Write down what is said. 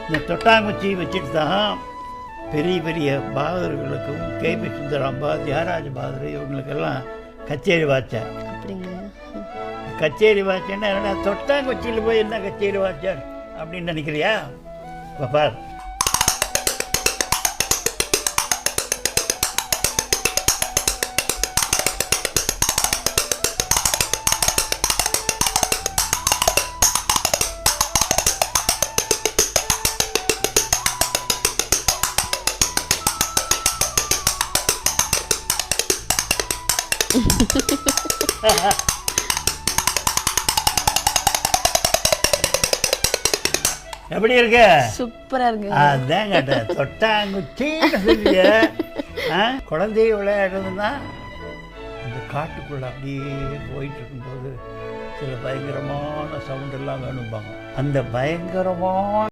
இந்த தொட்டாங்குச்சி வச்சுட்டு தான் பெரிய பெரிய பாகவதர்களுக்கும் கேபி சுந்தராம்பா தியாகராஜ பாகவதர் இவங்களுக்கெல்லாம் கச்சேரி வாச்சார். அப்படிங்களா? கச்சேரி வாச்சேன்னா என்ன, தொட்டாங்குச்சியில் போய் என்ன கச்சேரி வாச்சார் அப்படின்னு நினைக்கிறியா? பாப்பார் எப்படி இருக்கு? சூப்பரா இருக்கு. அதான் கேட்டேன், தொட்டாங்குச்சின்னு சொல்லிய குழந்தைய விளையாடுறதுன்னா இந்த காட்டுக்குள்ள அப்படியே போயிட்டு இருக்கும்போது சில பயங்கரமான சவுண்டெல்லாம் வேணும்பாங்க. அந்த பயங்கரமான